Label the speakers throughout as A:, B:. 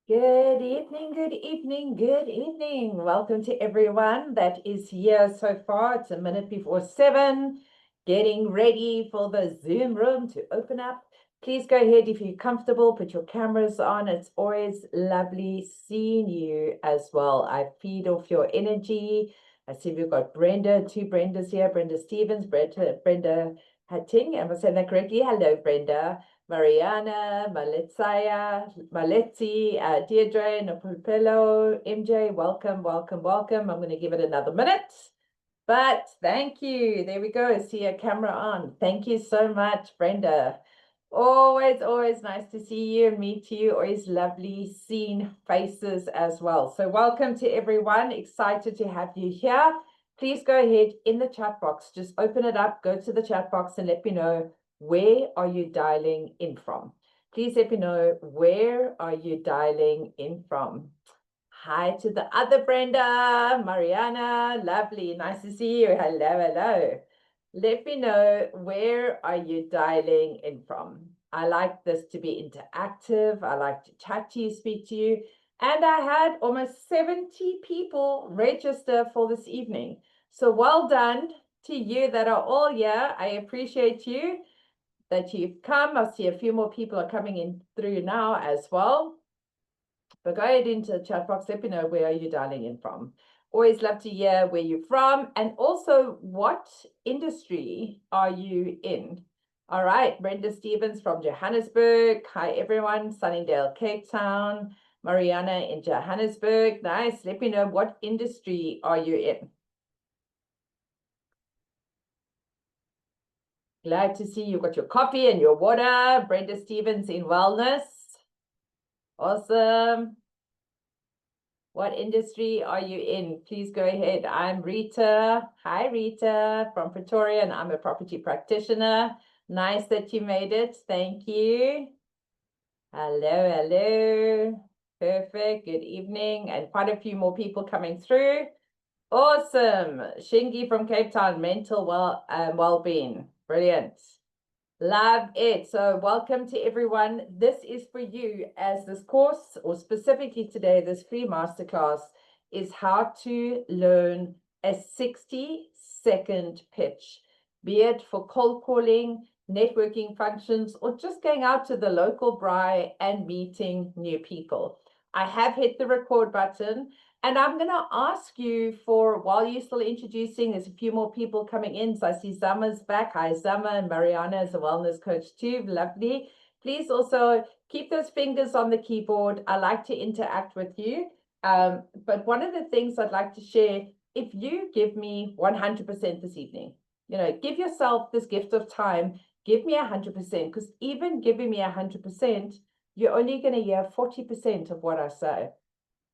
A: Good evening, good evening, good evening. Welcome to everyone that is here so far. It's a minute before 7, getting ready for the Zoom room to open up. Please go ahead if you're comfortable, put your cameras on. It's always lovely seeing you as well. I feed off your energy. I see we've got Brenda, two Brendas here, Brenda Stevens, Brenda Hatting. Am I saying that correctly? Hello, Brenda. Mariana, Maletzi, Deirdre, Napolpelo, MJ, welcome, welcome, welcome. I'm going to give it another minute, but thank you. There we go. I see a camera on. Thank you so much, Brenda. Always nice to see you and meet you. Always lovely seeing faces as well. So welcome to everyone. Excited to have you here. Please go ahead in the chat box. Just open it up, go to the chat box and let me know, where are you dialing in from? Please let me know, where are you dialing in from? Hi to the other Brenda, Mariana, lovely, nice to see you. Hello. Let me know, where are you dialing in from? I like this to be interactive. I like to chat to you, speak to you. And I had almost 70 people register for this evening. So well done to you that are all here. I appreciate you that you've come. I see a few more people are coming in through now as well. But go ahead into the chat box, let me know, where are you dialing in from. Always love to hear where you're from and also what industry are you in. All right, Brenda Stevens from Johannesburg. Hi, everyone. Sunningdale, Cape Town. Mariana in Johannesburg. Nice. Let me know, what industry are you in. Glad to see you got your coffee and your water. Brenda Stevens in wellness. Awesome. What industry are you in? Please go ahead. I'm Rita. Hi, Rita from Pretoria, and I'm a property practitioner. Nice that you made it. Thank you. Hello. Perfect. Good evening. And quite a few more people coming through. Awesome. Shingi from Cape Town, mental well-being. Brilliant. Love it. So welcome to everyone. This is for you, as this course, or specifically today, this free masterclass, is how to learn a 60-second pitch, be it for cold calling, networking functions, or just going out to the local braai and meeting new people. I have hit the record button. And I'm going to ask you for, while you're still introducing, there's a few more people coming in. So I see Zama's back. Hi, Zama, and Mariana is a wellness coach too. Lovely. Please also keep those fingers on the keyboard. I like to interact with you. But one of the things I'd like to share, if you give me 100% this evening, give yourself this gift of time, give me 100%, because even giving me 100%, you're only going to hear 40% of what I say.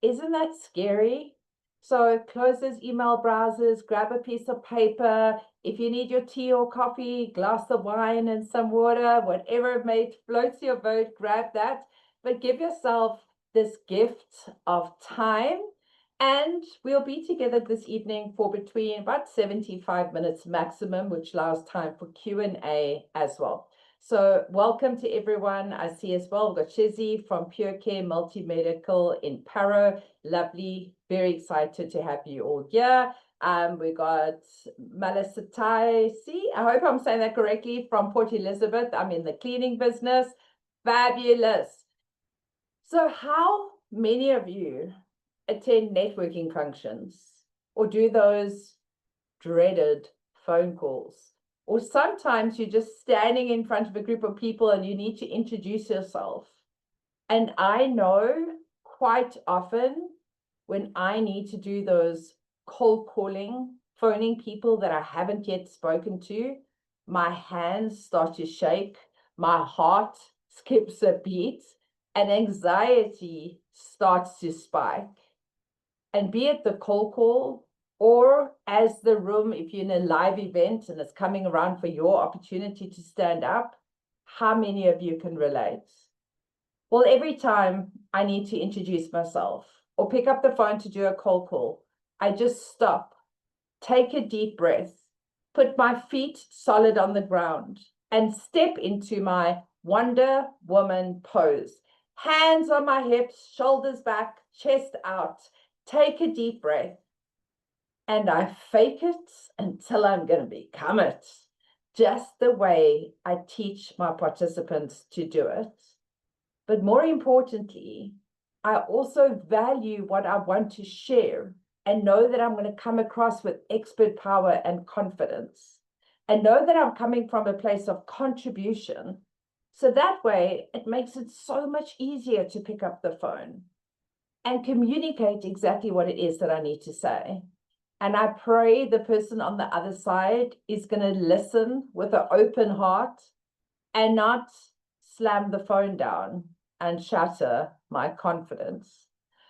A: Isn't that scary? So close those email browsers, grab a piece of paper. If you need your tea or coffee, glass of wine and some water, whatever floats your boat, grab that. But give yourself this gift of time. And we'll be together this evening for between about 75 minutes maximum, which allows time for Q&A as well. So welcome to everyone. I see as well, we've got Shizzy from Pure Care Multi-Medical in Paro. Lovely. Very excited to have you all here. We got Malasatai. I hope I'm saying that correctly, from Port Elizabeth. I'm in the cleaning business. Fabulous. So how many of you attend networking functions or do those dreaded phone calls? Or sometimes you're just standing in front of a group of people and you need to introduce yourself. And I know quite often when I need to do those cold calling, phoning people that I haven't yet spoken to, my hands start to shake, my heart skips a beat, and anxiety starts to spike. And be it the cold call, or as the room, if you're in a live event and it's coming around for your opportunity to stand up, how many of you can relate? Well, every time I need to introduce myself or pick up the phone to do a cold call, I just stop, take a deep breath, put my feet solid on the ground, and step into my Wonder Woman pose. Hands on my hips, shoulders back, chest out. Take a deep breath. And I fake it until I'm going to become it, just the way I teach my participants to do it. But more importantly, I also value what I want to share and know that I'm going to come across with expert power and confidence, and know that I'm coming from a place of contribution. So that way, it makes it so much easier to pick up the phone and communicate exactly what it is that I need to say. And I pray the person on the other side is going to listen with an open heart and not slam the phone down and shatter my confidence.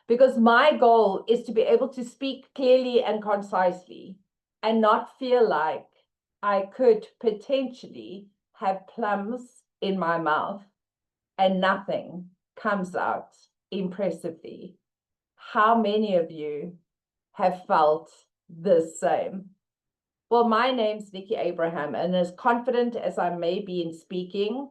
A: Because my goal is to be able to speak clearly and concisely and not feel like I could potentially have plums in my mouth and nothing comes out impressively. How many of you have felt the same? Well, my name's Nikki Abraham, and as confident as I may be in speaking,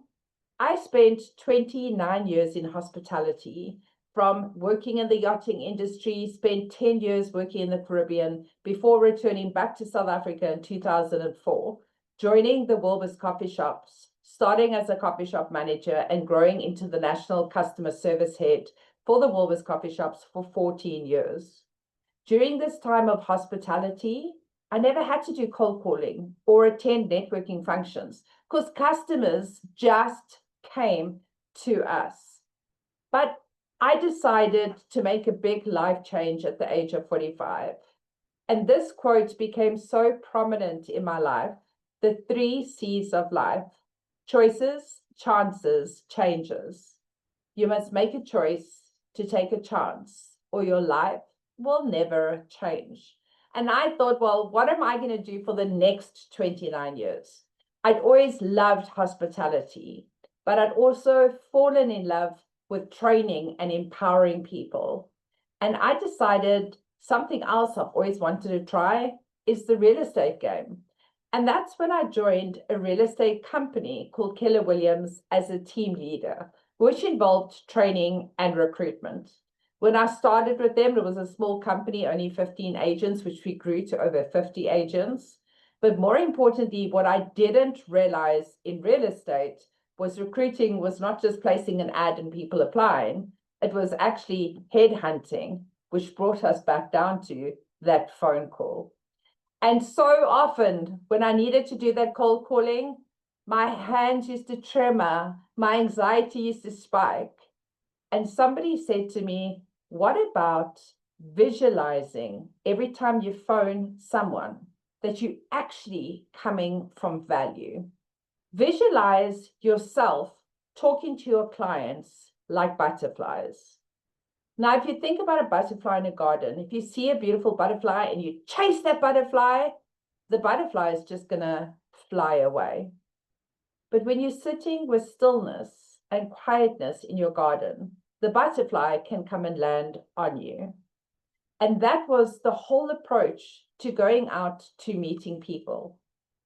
A: I spent 29 years in hospitality, from working in the yachting industry, spent 10 years working in the Caribbean before returning back to South Africa in 2004, joining the Woolworths coffee shops, starting as a coffee shop manager and growing into the national customer service head for the Woolworths coffee shops for 14 years. During this time of hospitality, I never had to do cold calling or attend networking functions because customers just came to us. But I decided to make a big life change at the age of 45. And this quote became so prominent in my life: the 3 C's of life: choices, chances, changes. You must make a choice to take a chance, or your life will never change. And I thought, well, what am I going to do for the next 29 years? I'd always loved hospitality, but I'd also fallen in love with training and empowering people. And I decided something else I've always wanted to try is the real estate game. And that's when I joined a real estate company called Keller Williams as a team leader, which involved training and recruitment. When I started with them, it was a small company, only 15 agents, which we grew to over 50 agents. But more importantly, what I didn't realize in real estate was recruiting was not just placing an ad and people applying. It was actually headhunting, which brought us back down to that phone call. And so often when I needed to do that cold calling, my hands used to tremor, my anxiety used to spike. And somebody said to me, what about visualizing every time you phone someone that you're actually coming from value? Visualize yourself talking to your clients like butterflies. Now, if you think about a butterfly in a garden, if you see a beautiful butterfly and you chase that butterfly, the butterfly is just going to fly away. But when you're sitting with stillness and quietness in your garden, the butterfly can come and land on you. And that was the whole approach to going out to meeting people.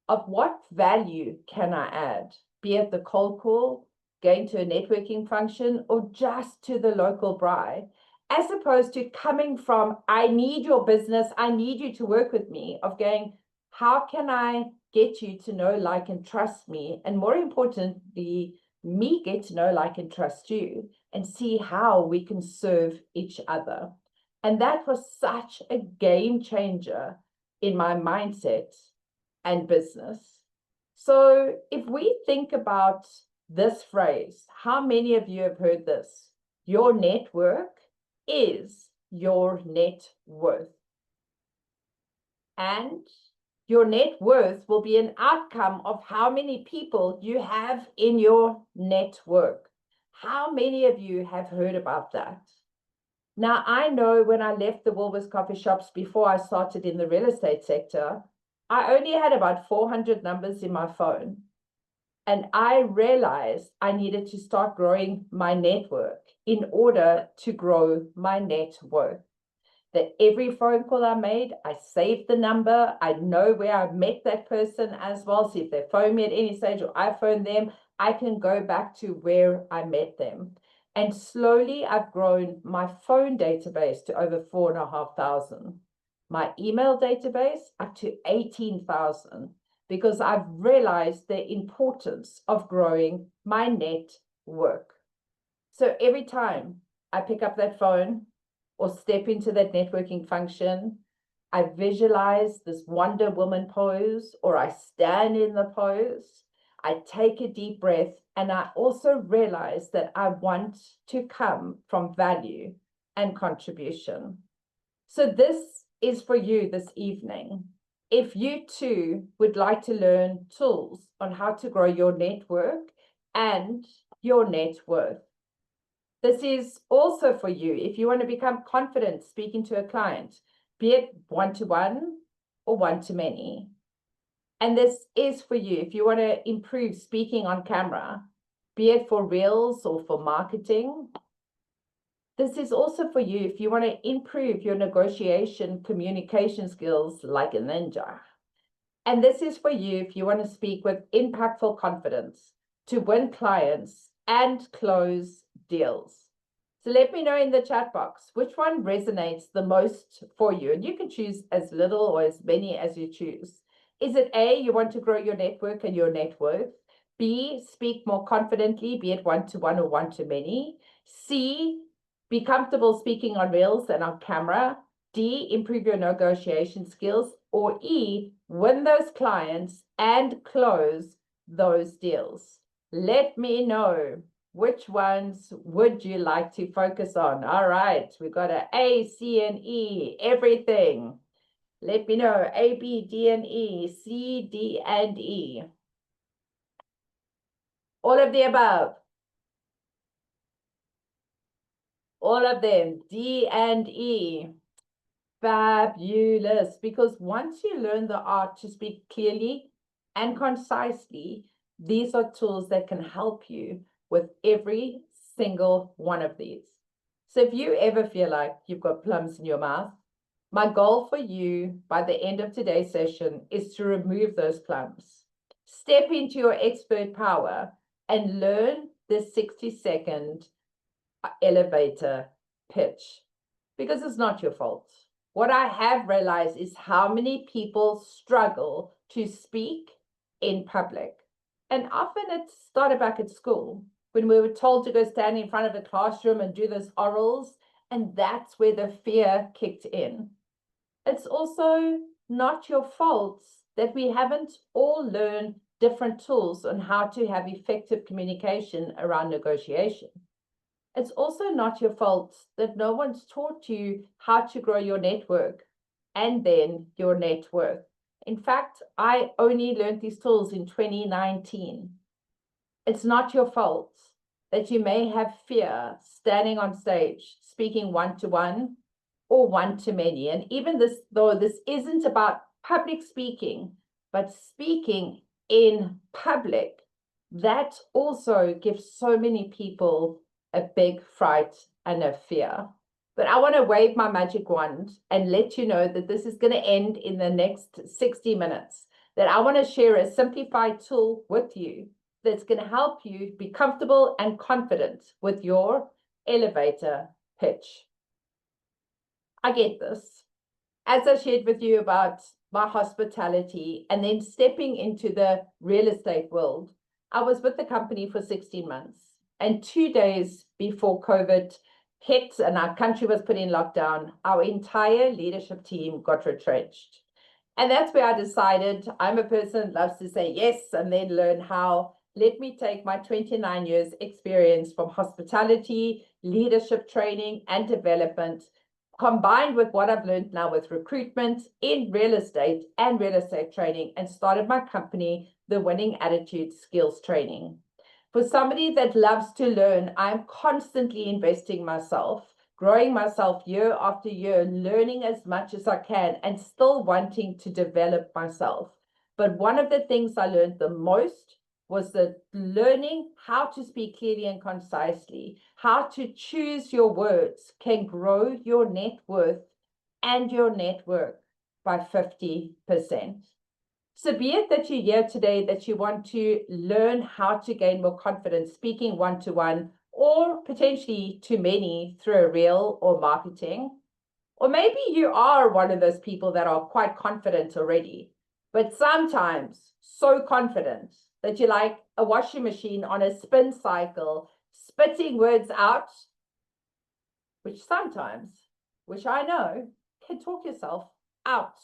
A: Of what value can I add, be it the cold call, going to a networking function, or just to the local braai, as opposed to coming from, I need your business, I need you to work with me, of going, how can I get you to know, like, and trust me? And more importantly, me get to know, like, and trust you, and see how we can serve each other. And that was such a game changer in my mindset and business. So if we think about this phrase, how many of you have heard this? Your network is your net worth. And your net worth will be an outcome of how many people you have in your network. How many of you have heard about that? Now, I know when I left the Woolworths coffee shops before I started in the real estate sector, I only had about 400 numbers in my phone. And I realized I needed to start growing my network in order to grow my net worth. That every phone call I made, I saved the number. I know where I met that person as well. So if they phone me at any stage or I phone them, I can go back to where I met them. And slowly I've grown my phone database to over 4,500, my email database up to 18,000, because I've realized the importance of growing my network. So every time I pick up that phone or step into that networking function, I visualize this Wonder Woman pose, or I stand in the pose, I take a deep breath, and I also realize that I want to come from value and contribution. So this is for you this evening. If you too would like to learn tools on how to grow your network and your net worth, this is also for you if you want to become confident speaking to a client, be it one-to-one or one-to-many. And this is for you if you want to improve speaking on camera, be it for reels or for marketing. This is also for you if you want to improve your negotiation communication skills like a ninja. And this is for you if you want to speak with impactful confidence to win clients and close deals. So let me know in the chat box which one resonates the most for you. And you can choose as little or as many as you choose. Is it A, you want to grow your network and your net worth? B, speak more confidently, be it one-to-one or one-to-many? C, be comfortable speaking on reels and on camera? D, improve your negotiation skills? Or E, win those clients and close those deals? Let me know. Which ones would you like to focus on? All right, we've got A, C, and E, everything. Let me know, A, B, D, and E, C, D, and E. All of the above. All of them, D and E. Fabulous, because once you learn the art to speak clearly and concisely, these are tools that can help you with every single one of these. So if you ever feel like you've got plums in your mouth, my goal for you by the end of today's session is to remove those plums. Step into your expert power and learn the 60-second elevator pitch, because it's not your fault. What I have realized is how many people struggle to speak in public. And often it started back at school when we were told to go stand in front of a classroom and do those orals, and that's where the fear kicked in. It's also not your fault that we haven't all learned different tools on how to have effective communication around negotiation. It's also not your fault that no one's taught you how to grow your network and then your net worth. In fact, I only learned these tools in 2019. It's not your fault that you may have fear standing on stage, speaking one-to-one or one-to-many. And even this, though this isn't about public speaking, but speaking in public, that also gives so many people a big fright and a fear. But I want to wave my magic wand and let you know that this is going to end in the next 60 minutes, that I want to share a simplified tool with you that's going to help you be comfortable and confident with your elevator pitch. I get this. As I shared with you about my hospitality and then stepping into the real estate world, I was with the company for 16 months. And 2 days before COVID hit and our country was put in lockdown, our entire leadership team got retrenched. And that's where I decided, I'm a person that loves to say yes and then learn how. Let me take my 29 years experience from hospitality, leadership training and development, combined with what I've learned now with recruitment in real estate and real estate training, and started my company, the Winning Attitude Skills Training. For somebody that loves to learn, I'm constantly investing myself, growing myself year after year, learning as much as I can, and still wanting to develop myself. But one of the things I learned the most was the learning how to speak clearly and concisely, how to choose your words can grow your net worth and your network by 50%. So be it that you're here today, that you want to learn how to gain more confidence speaking one-to-one or potentially too many through a reel or marketing. Or maybe you are one of those people that are quite confident already, but sometimes so confident that you're like a washing machine on a spin cycle, spitting words out, which I know, can talk yourself out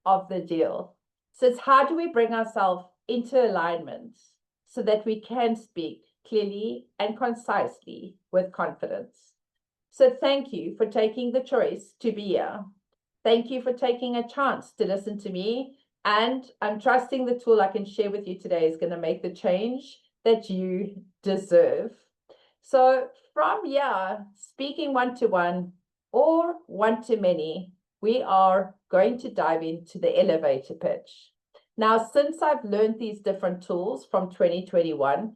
A: of the deal. So it's how do we bring ourselves into alignment so that we can speak clearly and concisely with confidence. So thank you for taking the choice to be here. Thank you for taking a chance to listen to me. And I'm trusting the tool I can share with you today is going to make the change that you deserve. So from here, speaking one-to-one or one-to-many, we are going to dive into the elevator pitch. Now, since I've learned these different tools from 2021,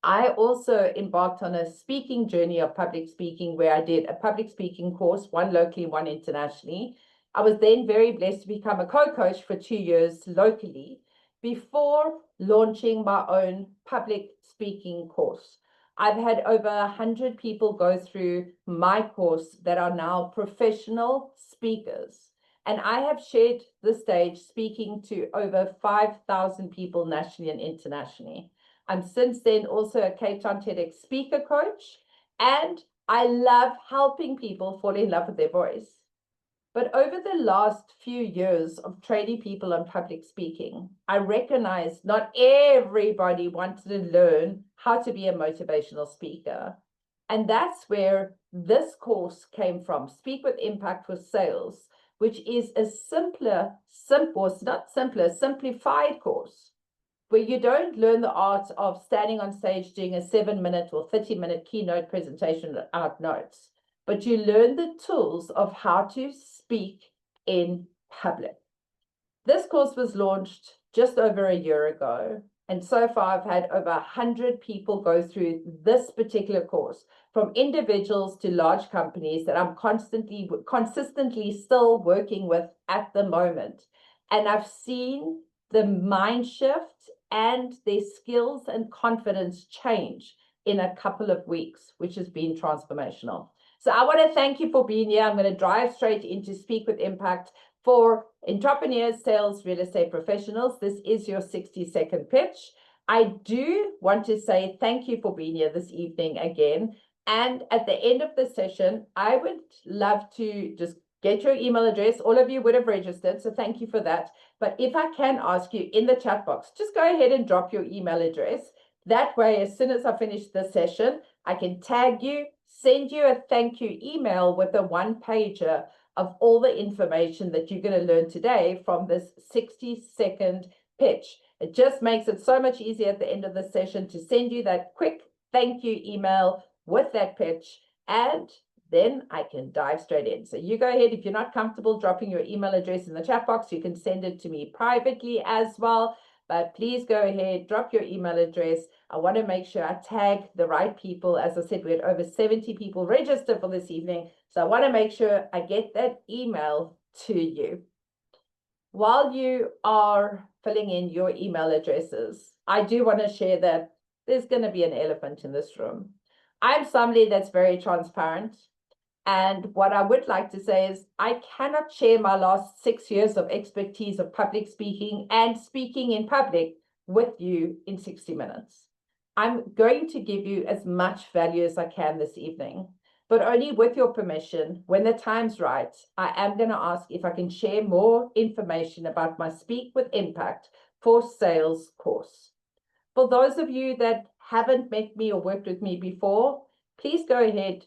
A: I also embarked on a speaking journey of public speaking where I did a public speaking course, one locally, one internationally. I was then very blessed to become a co-coach for 2 years locally before launching my own public speaking course. I've had over 100 people go through my course that are now professional speakers. And I have shared the stage speaking to over 5,000 people nationally and internationally. I'm since then also a Cape Town TEDx speaker coach, and I love helping people fall in love with their voice. But over the last few years of training people on public speaking, I recognized not everybody wanted to learn how to be a motivational speaker. And that's where this course came from, Speak with Impact for Sales, which is a simplified course where you don't learn the art of standing on stage doing a 7-minute or 30-minute keynote presentation without notes, but you learn the tools of how to speak in public. This course was launched just over a year ago, and so far I've had over 100 people go through this particular course, from individuals to large companies that I'm consistently still working with at the moment. And I've seen the mind shift and their skills and confidence change in a couple of weeks, which has been transformational. So I want to thank you for being here. I'm going to drive straight into Speak with Impact for entrepreneurs, sales, real estate professionals. This is your 60-second pitch. I do want to say thank you for being here this evening again. And at the end of the session, I would love to just get your email address. All of you would have registered, so thank you for that. But if I can ask you in the chat box, just go ahead and drop your email address. That way, as soon as I finish the session, I can tag you, send you a thank you email with a one-pager of all the information that you're going to learn today from this 60-second pitch. It just makes it so much easier at the end of the session to send you that quick thank you email with that pitch, and then I can dive straight in. So you go ahead. If you're not comfortable dropping your email address in the chat box, you can send it to me privately as well. But please go ahead, drop your email address. I want to make sure I tag the right people. As I said, we had over 70 people registered for this evening. So I want to make sure I get that email to you. While you are filling in your email addresses, I do want to share that there's going to be an elephant in this room. I'm somebody that's very transparent. And what I would like to say is I cannot share my last 6 years of expertise of public speaking and speaking in public with you in 60 minutes. I'm going to give you as much value as I can this evening, but only with your permission. When the time's right, I am going to ask if I can share more information about my Speak with Impact for Sales course. For those of you that haven't met me or worked with me before, please go ahead.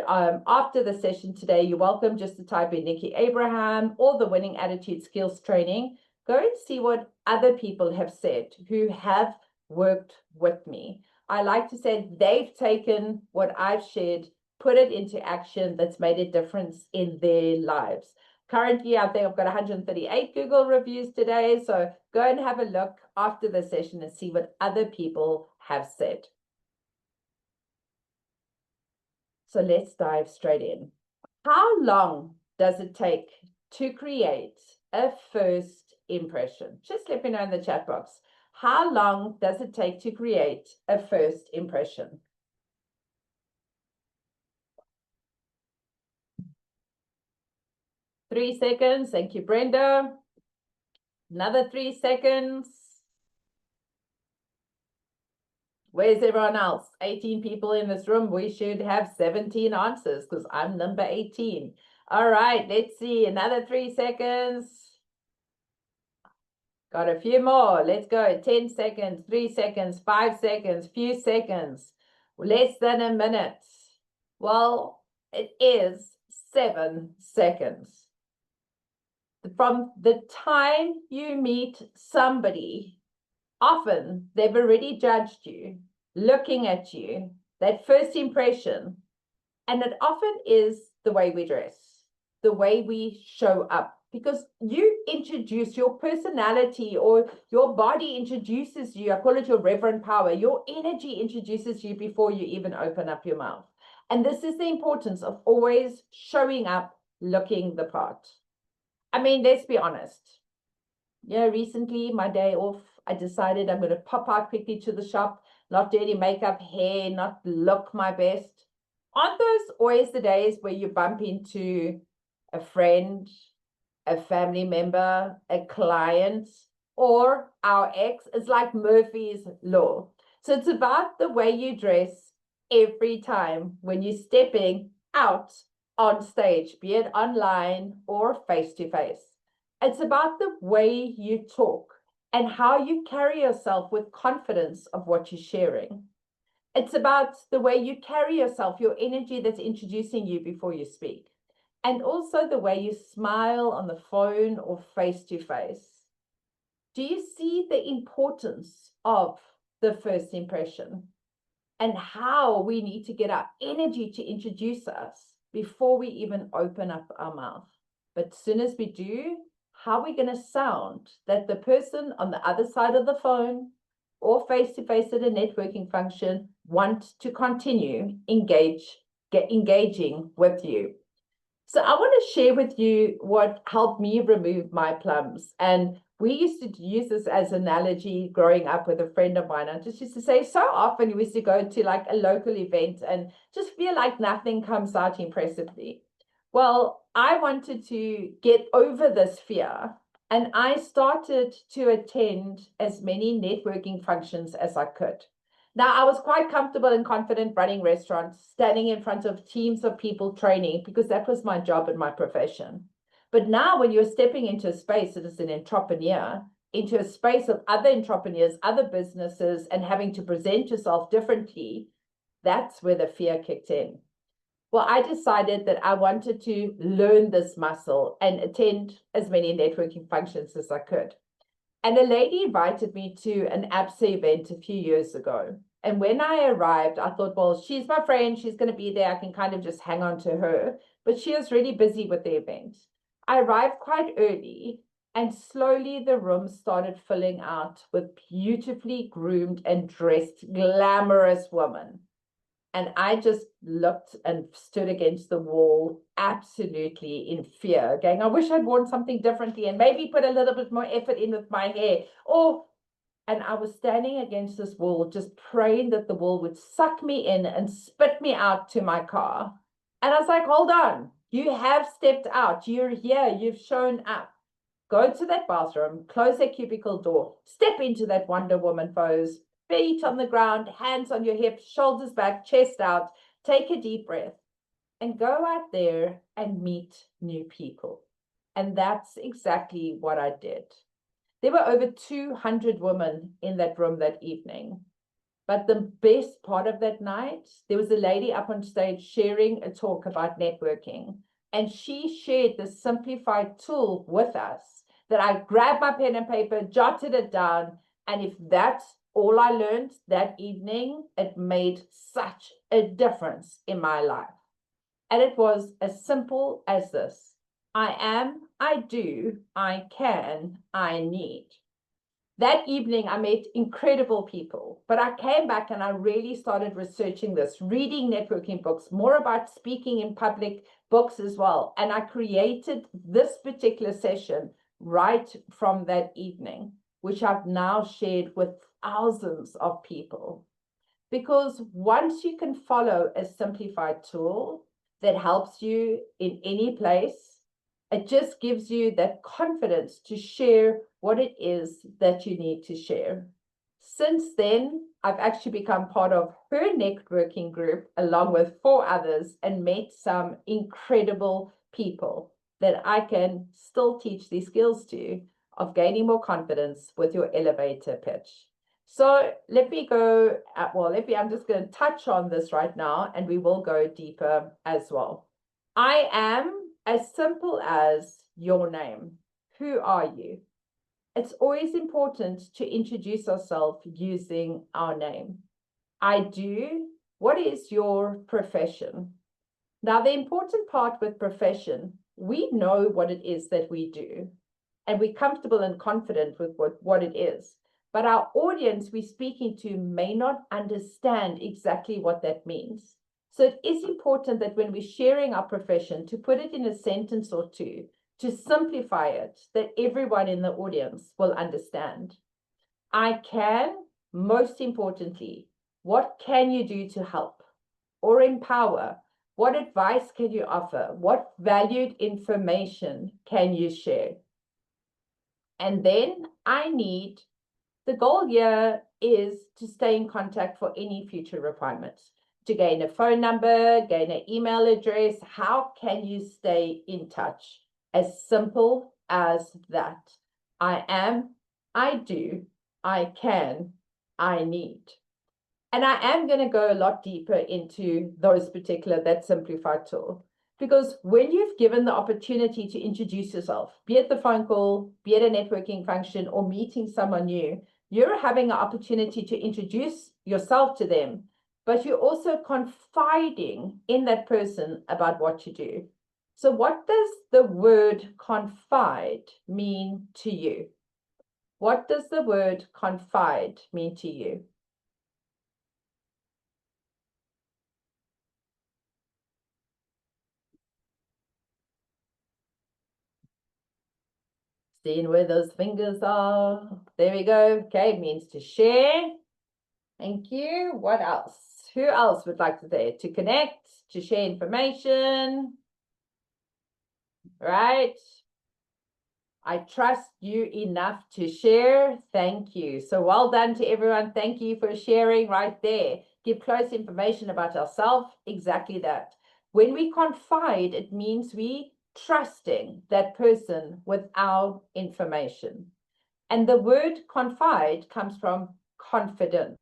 A: After the session today, you're welcome just to type in Nikki Abraham or the Winning Attitude Skills Training. Go and see what other people have said who have worked with me. I like to say they've taken what I've shared, put it into action that's made a difference in their lives. Currently, I think I've got 138 Google reviews today. So go and have a look after the session and see what other people have said. So let's dive straight in. How long does it take to create a first impression? Just let me know in the chat box. How long does it take to create a first impression? 3 seconds. Thank you, Brenda. Another 3 seconds. Where's everyone else? 18 people in this room. We should have 17 answers because I'm number 18. All right, let's see. Another 3 seconds. Got a few more. Let's go. 10 seconds, 3 seconds, 5 seconds, few seconds. Less than a minute. Well, it is 7 seconds. From the time you meet somebody, often they've already judged you, looking at you, that first impression, and it often is the way we dress, the way we show up, because you introduce your personality, or your body introduces you. I call it your reverent power. Your energy introduces you before you even open up your mouth. And this is the importance of always showing up, looking the part. I mean, let's be honest. Recently, my day off, I decided I'm going to pop out quickly to the shop, not do any makeup, hair, not look my best. Aren't those always the days where you bump into a friend, a family member, a client, or our ex? It's like Murphy's Law. So it's about the way you dress every time when you're stepping out on stage, be it online or face-to-face. It's about the way you talk and how you carry yourself with confidence of what you're sharing. It's about the way you carry yourself, your energy that's introducing you before you speak. And also the way you smile on the phone or face-to-face. Do you see the importance of the first impression and how we need to get our energy to introduce us before we even open up our mouth? But as soon as we do, how are we going to sound that the person on the other side of the phone or face-to-face at a networking function want to continue engaging with you? So I want to share with you what helped me remove my plums. And we used to use this as an analogy growing up with a friend of mine. I just used to say, so often we used to go to like a local event and just feel like nothing comes out impressively. Well, I wanted to get over this fear, and I started to attend as many networking functions as I could. Now, I was quite comfortable and confident running restaurants, standing in front of teams of people training, because that was my job and my profession. But now when you're stepping into a space as an entrepreneur, into a space of other entrepreneurs, other businesses, and having to present yourself differently, that's where the fear kicked in. Well, I decided that I wanted to learn this muscle and attend as many networking functions as I could. And a lady invited me to an ABSA event a few years ago. And when I arrived, I thought, well, she's my friend. She's going to be there. I can kind of just hang on to her. But she was really busy with the event. I arrived quite early, and slowly the room started filling out with beautifully groomed and dressed, glamorous women. And I just looked and stood against the wall, absolutely in fear, going, I wish I'd worn something differently and maybe put a little bit more effort in with my hair. And I was standing against this wall, just praying that the wall would suck me in and spit me out to my car. And I was like, hold on, you have stepped out. You're here. You've shown up. Go to that bathroom, close that cubicle door, step into that Wonder Woman pose, feet on the ground, hands on your hips, shoulders back, chest out, take a deep breath, and go out there and meet new people. And that's exactly what I did. There were over 200 women in that room that evening. But the best part of that night, there was a lady up on stage sharing a talk about networking. And she shared this simplified tool with us that I grabbed my pen and paper, jotted it down. And if that's all I learned that evening, it made such a difference in my life. And it was as simple as this: I am, I do, I can, I need. That evening, I met incredible people, but I came back and I really started researching this, reading networking books, more about speaking in public books as well. And I created this particular session right from that evening, which I've now shared with thousands of people. Because once you can follow a simplified tool that helps you in any place, It just gives you that confidence to share what it is that you need to share. Since then, I've actually become part of her networking group along with 4 others and met some incredible people that I can still teach these skills to of gaining more confidence with your elevator pitch. So let me go, I'm just going to touch on this right now and we will go deeper as well. I am as simple as your name. Who are you? It's always important to introduce ourselves using our name. I do. What is your profession? Now, the important part with profession, we know what it is that we do, and we're comfortable and confident with what it is. But our audience we're speaking to may not understand exactly what that means. So it is important that when we're sharing our profession, to put it in a sentence or two, to simplify it, that everyone in the audience will understand. I can, most importantly, what can you do to help or empower? What advice can you offer? What valued information can you share? And then I need, the goal here is to stay in contact for any future requirements, to gain a phone number, gain an email address. How can you stay in touch? As simple as that. I am, I do, I can, I need. And I am going to go a lot deeper into that simplified tool. Because when you've given the opportunity to introduce yourself, be it the phone call, be it a networking function, or meeting someone new, you're having an opportunity to introduce yourself to them, but you're also confiding in that person about what you do. So what does the word confide mean to you? What does the word confide mean to you? Seeing where those fingers are. There we go. Okay, it means to share. Thank you. What else? Who else would like to say it? To connect, to share information. Right? I trust you enough to share. Thank you. So well done to everyone. Thank you for sharing right there. Give close information about ourselves. Exactly that. When we confide, it means we trusting that person with our information. And the word confide comes from confidence,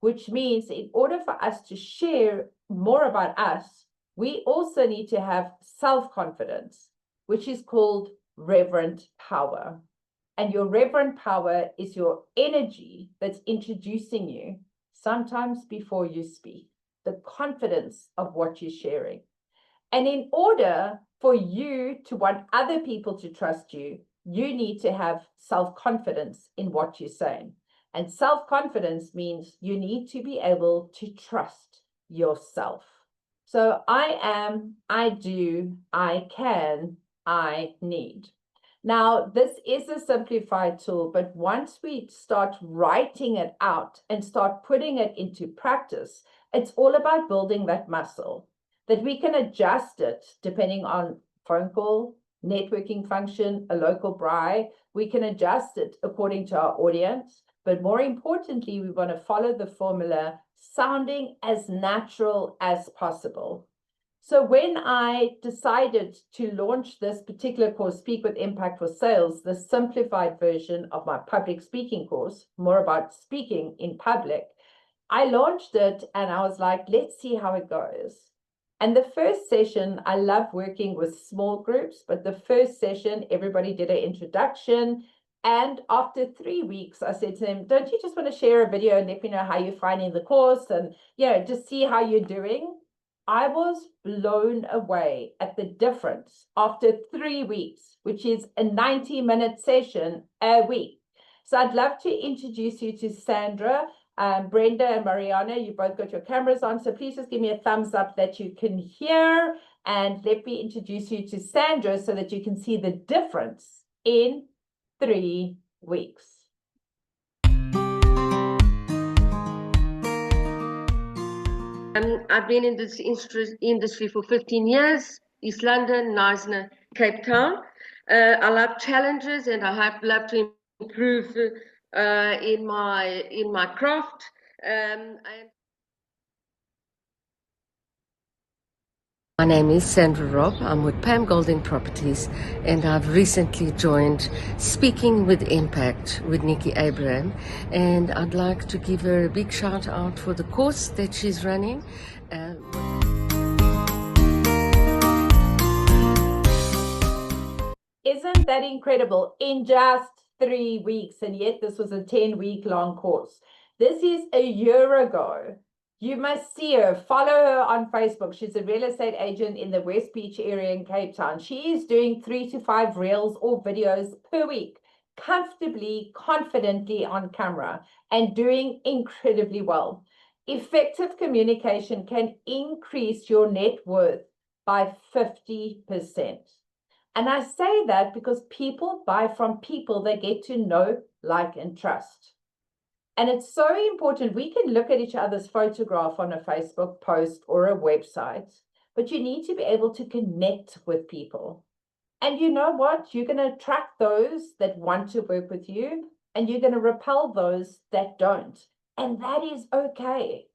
A: which means in order for us to share more about us, we also need to have self-confidence, which is called reverent power. And your reverent power is your energy that's introducing you sometimes before you speak, the confidence of what you're sharing. And in order for you to want other people to trust you, you need to have self-confidence in what you're saying. And self-confidence means you need to be able to trust yourself. So I am, I do, I can, I need. Now, this is a simplified tool, but once we start writing it out and start putting it into practice, it's all about building that muscle, that we can adjust it depending on phone call, networking function, a local braai. We can adjust it according to our audience, but more importantly, we want to follow the formula sounding as natural as possible. So when I decided to launch this particular course, Speak with Impact for Sales, the simplified version of my public speaking course, more about speaking in public, I launched it and I was like, let's see how it goes. And the first session, I love working with small groups, but the first session, everybody did an introduction. And after 3 weeks, I said to them, don't you just want to share a video and let me know how you're finding the course and, just see how you're doing? I was blown away at the difference after 3 weeks, which is a 90-minute session a week. So I'd love to introduce you to Sandra. Brenda and Mariana, you both got your cameras on, so please just give me a thumbs up that you can hear, and let me introduce you to Sandra so that you can see the difference in 3 weeks.
B: I've been in this industry for 15 years, East London, Knysna, Cape Town. I love challenges, and I love to improve in my craft. My name is Sandra Robb. I'm with Pam Golding Properties, and I've recently joined Speaking with Impact with Nikki Abraham, and I'd like to give her a big shout out for the course that she's running.
A: Isn't that incredible? In just 3 weeks, and yet this was a 10-week long course. This is a year ago. You must see her, follow her on Facebook. She's a real estate agent in the West Beach area in Cape Town. She is doing 3 to 5 reels or videos per week, comfortably, confidently on camera, and doing incredibly well. Effective communication can increase your net worth by 50%. And I say that because people buy from people they get to know, like, and trust. And it's so important. We can look at each other's photograph on a Facebook post or a website, but you need to be able to connect with people. And you know what? You're going to attract those that want to work with you, and you're going to repel those that don't. And that is okay.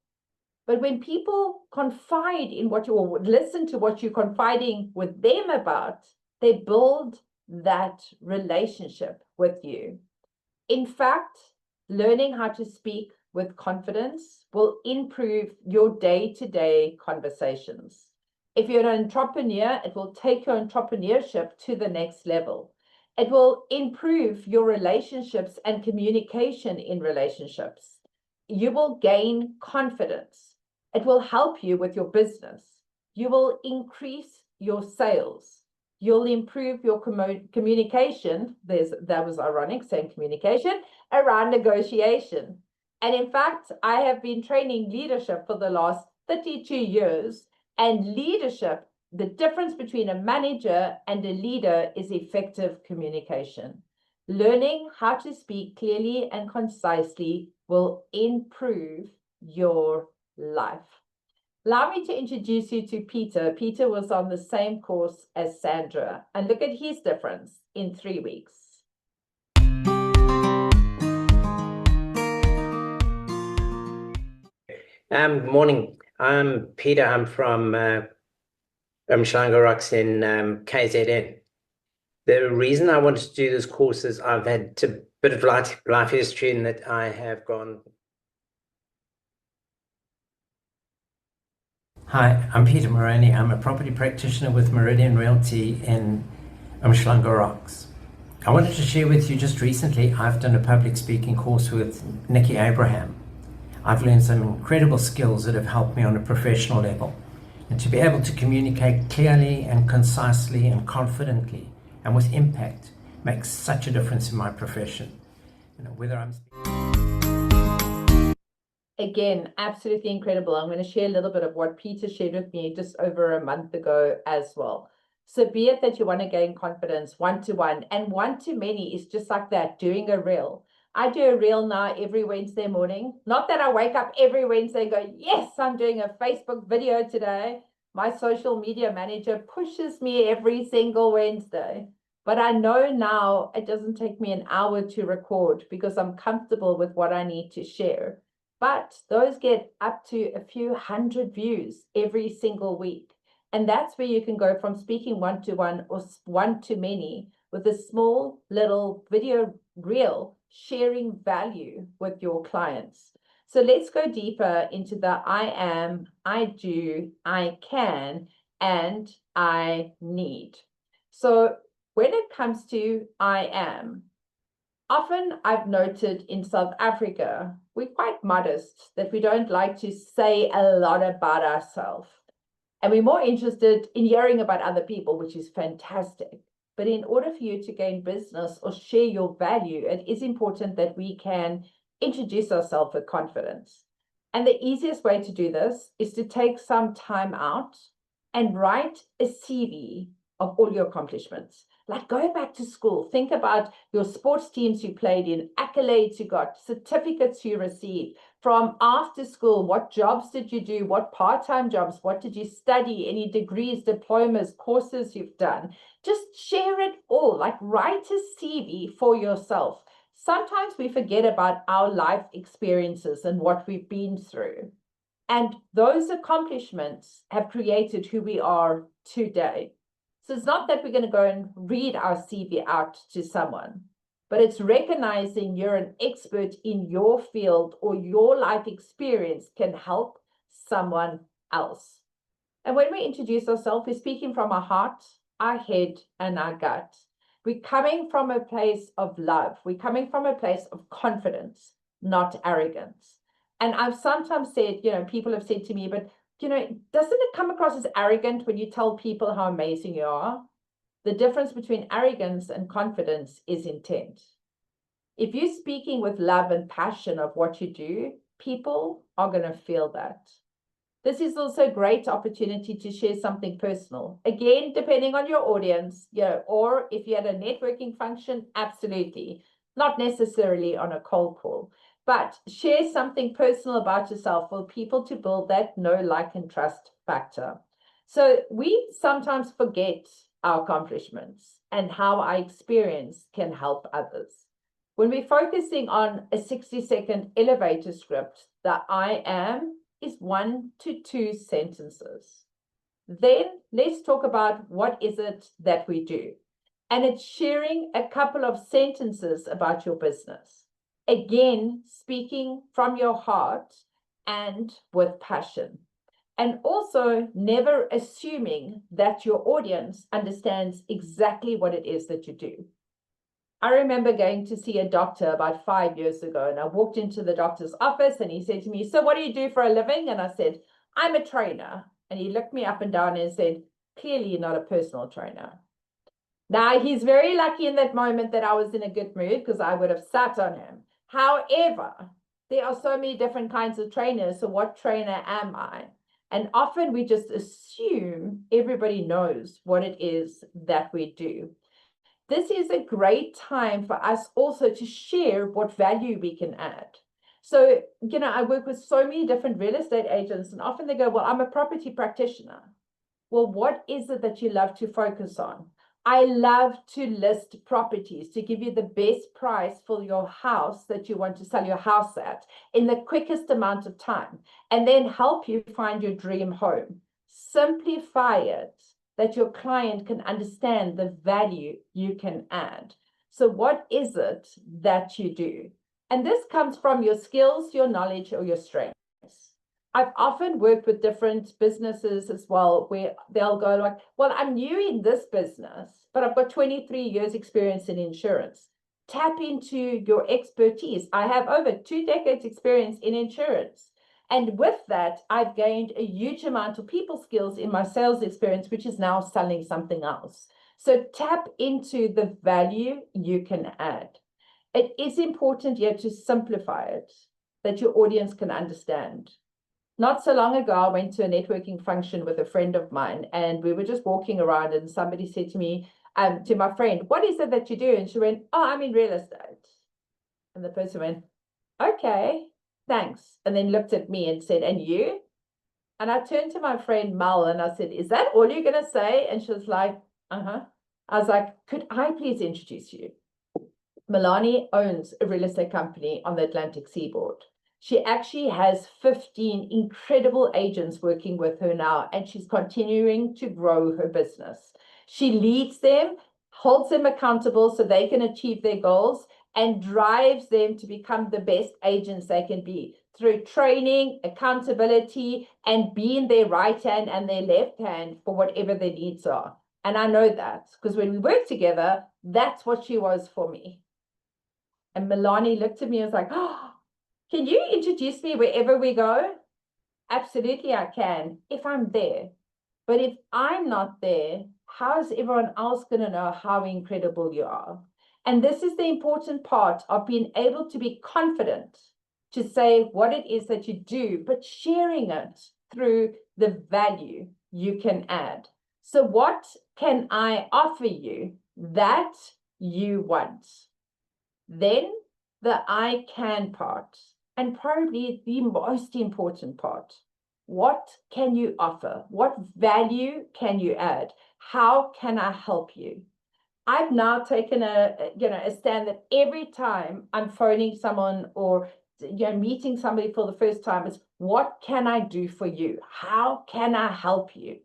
A: But when people confide in what you, or listen to what you're confiding with them about, they build that relationship with you. In fact, learning how to speak with confidence will improve your day-to-day conversations. If you're an entrepreneur, it will take your entrepreneurship to the next level. It will improve your relationships and communication in relationships. You will gain confidence. It will help you with your business. You will increase your sales. You'll improve your communication. That was ironic, saying communication, around negotiation. And in fact, I have been training leadership for the last 32 years. And leadership, the difference between a manager and a leader is effective communication. Learning how to speak clearly and concisely will improve your life. Allow me to introduce you to Peter. Peter was on the same course as Sandra, and look at his difference in 3 weeks.
C: Good morning. I'm Peter. I'm from Umhlanga Rocks in KZN. The reason I wanted to do this course is I've had a bit of life history in that I have gone. Hi, I'm Peter Moroney. I'm a property practitioner with Meridian Realty in Umhlanga Rocks. I wanted to share with you just recently, I've done a public speaking course with Nikki Abraham. I've learned some incredible skills that have helped me on a professional level. And to be able to communicate clearly and concisely and confidently and with impact makes such a difference in my profession. You know, whether I'm
A: Again, absolutely incredible. I'm going to share a little bit of what Peter shared with me just over a month ago as well. So be it that you want to gain confidence one-to-one, and one-to-many is just like that, doing a reel. I do a reel now every Wednesday morning. Not that I wake up every Wednesday and go, yes, I'm doing a Facebook video today. My social media manager pushes me every single Wednesday. But I know now it doesn't take me an hour to record because I'm comfortable with what I need to share. But those get up to a few hundred views every single week. And that's where you can go from speaking one-to-one or one-to-many with a small little video reel sharing value with your clients. So let's go deeper into the I am, I do, I can, and I need. So when it comes to I am, often I've noted in South Africa, we're quite modest, that we don't like to say a lot about ourselves. And we're more interested in hearing about other people, which is fantastic. But in order for you to gain business or share your value, it is important that we can introduce ourselves with confidence. And the easiest way to do this is to take some time out and write a CV of all your accomplishments. Like, go back to school. Think about your sports teams you played in, accolades you got, certificates you received. From after school, what jobs did you do? What part-time jobs? What did you study? Any degrees, diplomas, courses you've done? Just share it all. Like, write a CV for yourself. Sometimes we forget about our life experiences and what we've been through. And those accomplishments have created who we are today. So it's not that we're going to go and read our CV out to someone, but it's recognizing you're an expert in your field or your life experience can help someone else. And when we introduce ourselves, we're speaking from our heart, our head, and our gut. We're coming from a place of love. We're coming from a place of confidence, not arrogance. And I've sometimes said, people have said to me, but doesn't it come across as arrogant when you tell people how amazing you are? The difference between arrogance and confidence is intent. If you're speaking with love and passion of what you do, people are going to feel that. This is also a great opportunity to share something personal. Again, depending on your audience, or if you had a networking function, absolutely. Not necessarily on a cold call. But share something personal about yourself for people to build that know, like, and trust factor. So we sometimes forget our accomplishments and how our experience can help others. When we're focusing on a 60-second elevator script, the I am is 1 to 2 sentences. Then let's talk about what is it that we do. And it's sharing a couple of sentences about your business. Again, speaking from your heart and with passion. And also never assuming that your audience understands exactly what it is that you do. I remember going to see a doctor about 5 years ago, and I walked into the doctor's office and he said to me, "So what do you do for a living?" And I said, "I'm a trainer." And he looked me up and down and said, "Clearly you're not a personal trainer." Now, he's very lucky in that moment that I was in a good mood because I would have sat on him. However, there are so many different kinds of trainers. So what trainer am I? And often we just assume everybody knows what it is that we do. This is a great time for us also to share what value we can add. So, I work with so many different real estate agents, and often they go, "Well, I'm a property practitioner." Well, what is it that you love to focus on? I love to list properties to give you the best price for your house that you want to sell your house at in the quickest amount of time, and then help you find your dream home. Simplify it that your client can understand the value you can add. So what is it that you do? And this comes from your skills, your knowledge, or your strengths. I've often worked with different businesses as well, where they'll go like, "Well, I'm new in this business, but I've got 23 years experience in insurance." Tap into your expertise. I have over 2 decades experience in insurance. And with that, I've gained a huge amount of people skills in my sales experience, which is now selling something else. So tap into the value you can add. It is important here to simplify it, that your audience can understand. Not so long ago, I went to a networking function with a friend of mine, and we were just walking around, and somebody said to me, to my friend, "What is it that you do?" And she went, "Oh, I'm in real estate." And the person went, "Okay, thanks." And then looked at me and said, "And you?" And I turned to my friend Mel and I said, "Is that all you're going to say?" And she was like, "Uh-huh." I was like, "Could I please introduce you?" Milani owns a real estate company on the Atlantic seaboard. She actually has 15 incredible agents working with her now, and she's continuing to grow her business. She leads them, holds them accountable so they can achieve their goals, and drives them to become the best agents they can be through training, accountability, and being their right hand and their left hand for whatever their needs are. And I know that because when we work together, that's what she was for me. And Milani looked at me and was like, "Oh, can you introduce me wherever we go?" Absolutely, I can, if I'm there. But if I'm not there, how is everyone else going to know how incredible you are? And this is the important part of being able to be confident to say what it is that you do, but sharing it through the value you can add. So what can I offer you that you want? Then the I can part, and probably the most important part. What can you offer? What value can you add? How can I help you? I've now taken a stand that every time I'm phoning someone or meeting somebody for the first time, it's what can I do for you? How can I help you?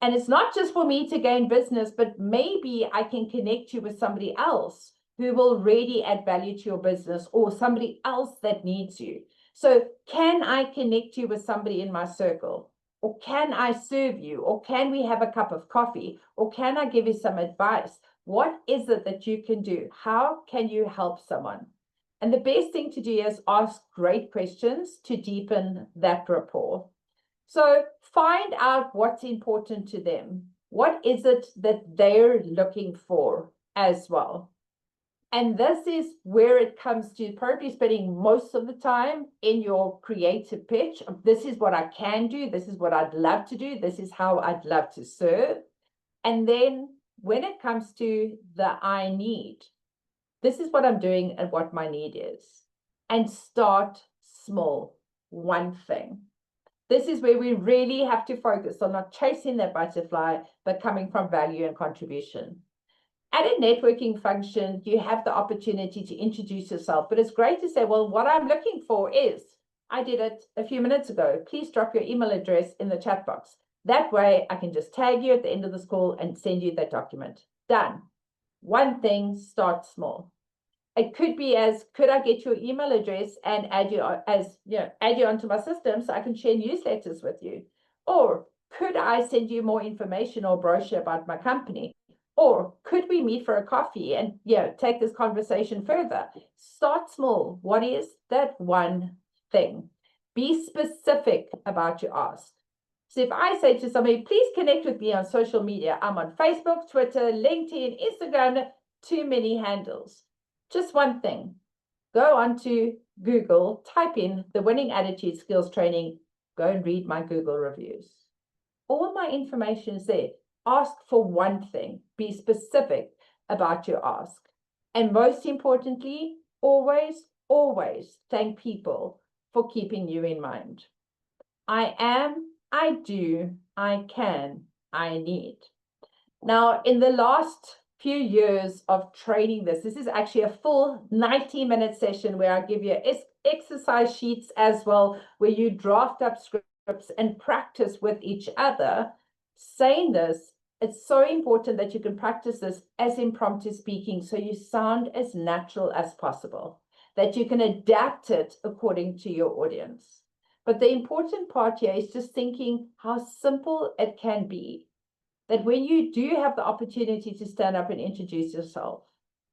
A: And it's not just for me to gain business, but maybe I can connect you with somebody else who will really add value to your business, or somebody else that needs you. So can I connect you with somebody in my circle? Or can I serve you? Or can we have a cup of coffee? Or can I give you some advice? What is it that you can do? How can you help someone? And the best thing to do is ask great questions to deepen that rapport. So find out what's important to them. What is it that they're looking for as well? And this is where it comes to probably spending most of the time in your creative pitch. This is what I can do. This is what I'd love to do. This is how I'd love to serve. And then when it comes to the I need, this is what I'm doing and what my need is. And start small, one thing. This is where we really have to focus on not chasing that butterfly, but coming from value and contribution. At a networking function, you have the opportunity to introduce yourself, but it's great to say, well, what I'm looking for is, I did it a few minutes ago. Please drop your email address in the chat box. That way I can just tag you at the end of this call and send you that document. Done. One thing, start small. It could be as, could I get your email address and add you onto my system so I can share newsletters with you? Or could I send you more information or brochure about my company? Or could we meet for a coffee and take this conversation further? Start small. What is that one thing? Be specific about your ask. So if I say to somebody, please connect with me on social media, I'm on Facebook, Twitter, LinkedIn, Instagram, too many handles. Just one thing, go onto Google, type in the Winning Attitude Skills Training, go and read my Google reviews. All my information is there. Ask for one thing, be specific about your ask. And most importantly, always, always thank people for keeping you in mind. I am, I do, I can, I need. Now, in the last few years of training this is actually a full 90-minute session where I give you exercise sheets as well, where you draft up scripts and practice with each other. Saying this, it's so important that you can practice this as impromptu speaking so you sound as natural as possible, that you can adapt it according to your audience. But the important part here is just thinking how simple it can be. That when you do have the opportunity to stand up and introduce yourself,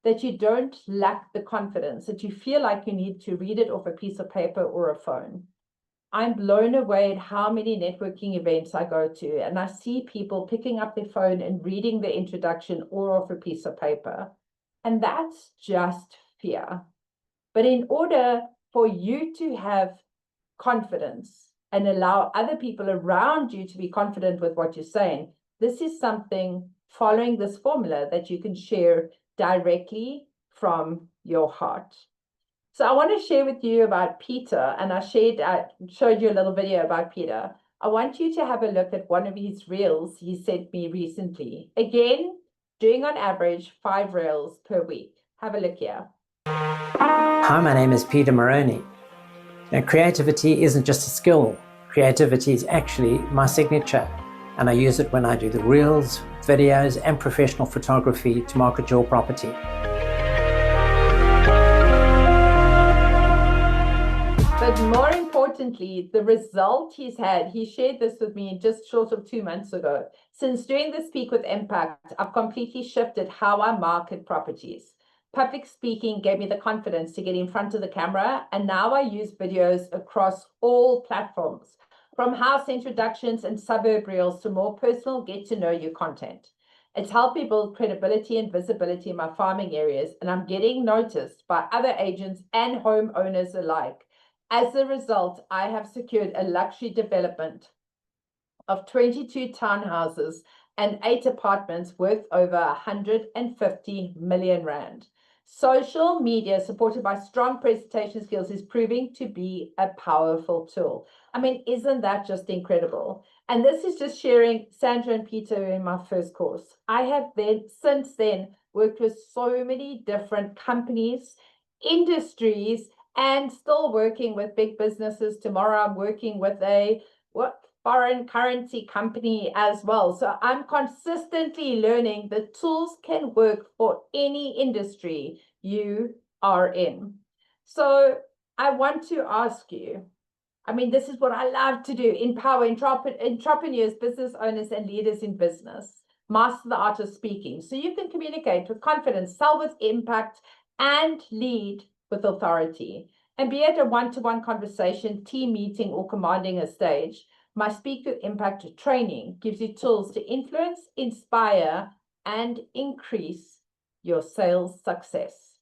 A: that you don't lack the confidence, that you feel like you need to read it off a piece of paper or a phone. I'm blown away at how many networking events I go to, and I see people picking up their phone and reading the introduction or off a piece of paper. And that's just fear. But in order for you to have confidence and allow other people around you to be confident with what you're saying, this is something following this formula that you can share directly from your heart. So I want to share with you about Peter, and I showed you a little video about Peter. I want you to have a look at one of his reels he sent me recently. Again, doing on average 5 reels per week. Have a look here.
C: Hi, my name is Peter Maroney. Now, creativity isn't just a skill. Creativity is actually my signature, and I use it when I do the reels, videos, and professional photography to market your property.
A: But more importantly, the result he's had, he shared this with me just short of 2 months ago. Since doing the Speak with Impact, I've completely shifted how I market properties. Public speaking gave me the confidence to get in front of the camera, and now I use videos across all platforms, from house introductions and suburb reels to more personal get-to-know-you content. It's helped me build credibility and visibility in my farming areas, and I'm getting noticed by other agents and homeowners alike. As a result, I have secured a luxury development of 22 townhouses and 8 apartments worth over 150 million rand. Social media supported by strong presentation skills is proving to be a powerful tool. I mean, isn't that just incredible? And this is just sharing Sandra and Peter in my first course. I have since then worked with so many different companies, industries, and still working with big businesses. Tomorrow I'm working with a foreign currency company as well. So I'm consistently learning the tools can work for any industry you are in. So I want to ask you, I mean, this is what I love to do: empower entrepreneurs, business owners, and leaders in business. Master the art of speaking so you can communicate with confidence, sell with impact, and lead with authority. And be it a one-to-one conversation, team meeting, or commanding a stage, my Speak with Impact training gives you tools to influence, inspire, and increase your sales success.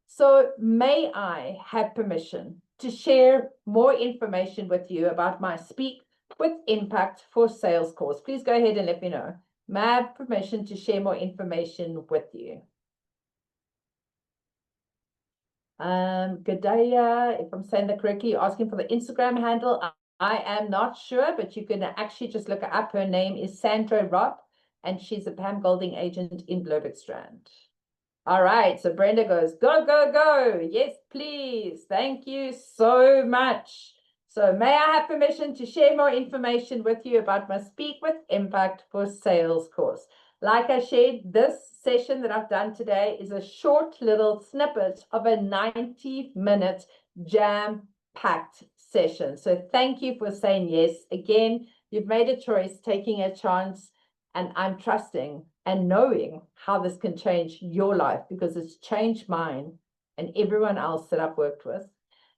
A: So may I have permission to share more information with you about my Speak with Impact for Sales course? Please go ahead and let me know. May I have permission to share more information with you? Gadaya, if I'm saying that correctly, you're asking for the Instagram handle. I am not sure, but you can actually just look her up. Her name is Sandra Robb, and she's a Pam Golding agent in Bloemfontein. All right, so Brenda goes, go, go, go. Yes, please. Thank you so much. So may I have permission to share more information with you about my Speak with Impact for Sales course? Like I shared, this session that I've done today is a short little snippet of a 90-minute jam-packed session. So thank you for saying yes. Again, you've made a choice, taking a chance, and I'm trusting and knowing how this can change your life, because it's changed mine and everyone else that I've worked with.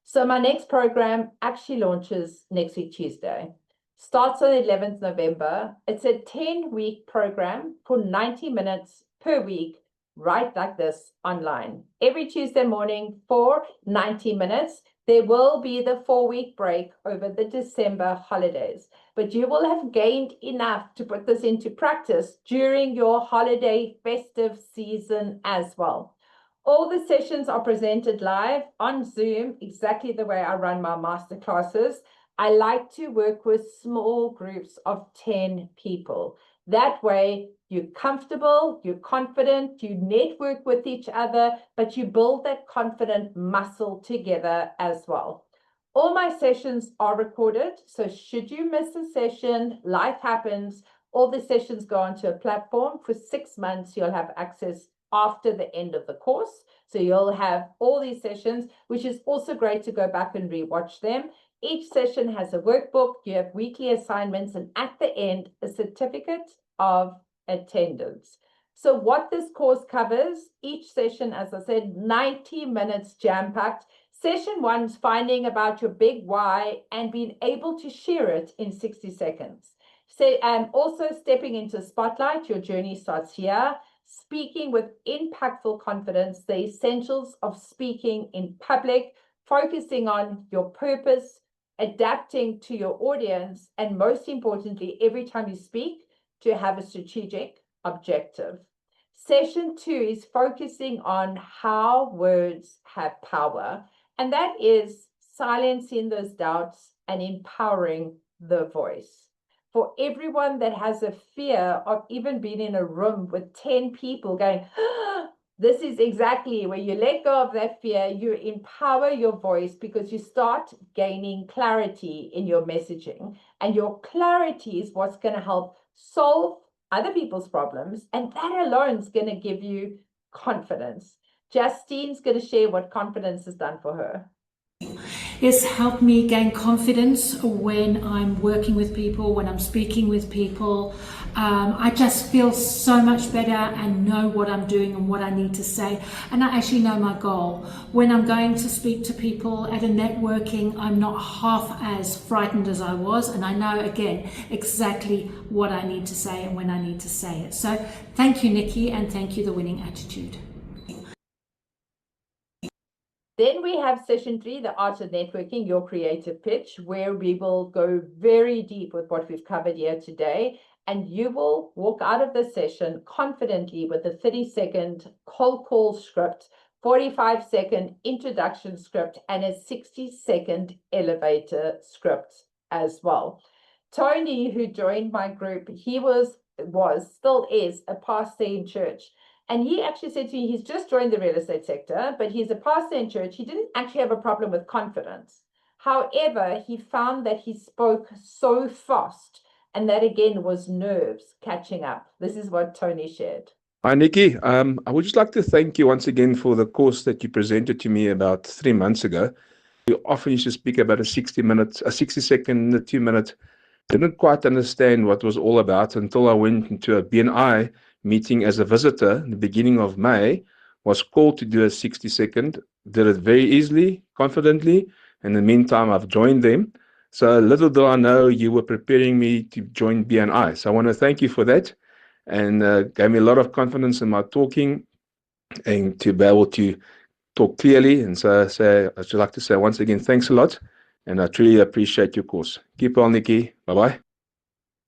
A: So my next program actually launches next week, Tuesday. Starts on the 11th November. It's a 10-week program for 90 minutes per week, right like this, online. Every Tuesday morning for 90 minutes. There will be the 4-week break over the December holidays, but you will have gained enough to put this into practice during your holiday festive season as well. All the sessions are presented live on Zoom, exactly the way I run my masterclasses. I like to work with small groups of 10 people. That way, you're comfortable, you're confident, you network with each other, but you build that confident muscle together as well. All my sessions are recorded, so should you miss a session, life happens, all the sessions go onto a platform. For 6 months, you'll have access after the end of the course. So you'll have all these sessions, which is also great to go back and rewatch them. Each session has a workbook, you have weekly assignments, and at the end, a certificate of attendance. So what this course covers, each session, as I said, 90 minutes jam-packed. Session 1 is finding about your big why and being able to share it in 60 seconds. So, also stepping into spotlight, your journey starts here. Speaking with impactful confidence, the essentials of speaking in public, focusing on your purpose, adapting to your audience, and most importantly, every time you speak, to have a strategic objective. Session 2 is focusing on how words have power, and that is silencing those doubts and empowering the voice. For everyone that has a fear of even being in a room with 10 people going, this is exactly where you let go of that fear, you empower your voice, because you start gaining clarity in your messaging. And your clarity is what's going to help solve other people's problems. And that alone is going to give you confidence. Justine's going to share what confidence has done for her.
D: It's helped me gain confidence when I'm working with people, when I'm speaking with people. I just feel so much better and know what I'm doing and what I need to say. And I actually know my goal. When I'm going to speak to people at a networking, I'm not half as frightened as I was. And I know, again, exactly what I need to say and when I need to say it. So thank you, Nikki, and thank you, The Winning Attitude.
A: Then we have session 3, the art of networking, your creative pitch, where we will go very deep with what we've covered here today and you will walk out of the session confidently with a 30-second cold call script, 45-second introduction script, and a 60-second elevator script as well. Tony, who joined my group, he still is a pastor in church. And he actually said to me, he's just joined the real estate sector, but he's a pastor in church. He didn't actually have a problem with confidence. However, he found that he spoke so fast, and that again was nerves catching up. This is what Tony shared.
E: Hi, Nikki. I would just like to thank you once again for the course that you presented to me about 3 months ago. You often used to speak about a 60-second, a 2-minute. Didn't quite understand what it was all about until I went into a BNI meeting as a visitor in the beginning of May, was called to do a 60-second, did it very easily, confidently. In the meantime, I've joined them. So little do I know you were preparing me to join BNI. So I want to thank you for that, and gave me a lot of confidence in my talking and to be able to talk clearly. And so I'd just like to say once again, thanks a lot. And I truly appreciate your course. Keep well, Nikki. Bye-bye.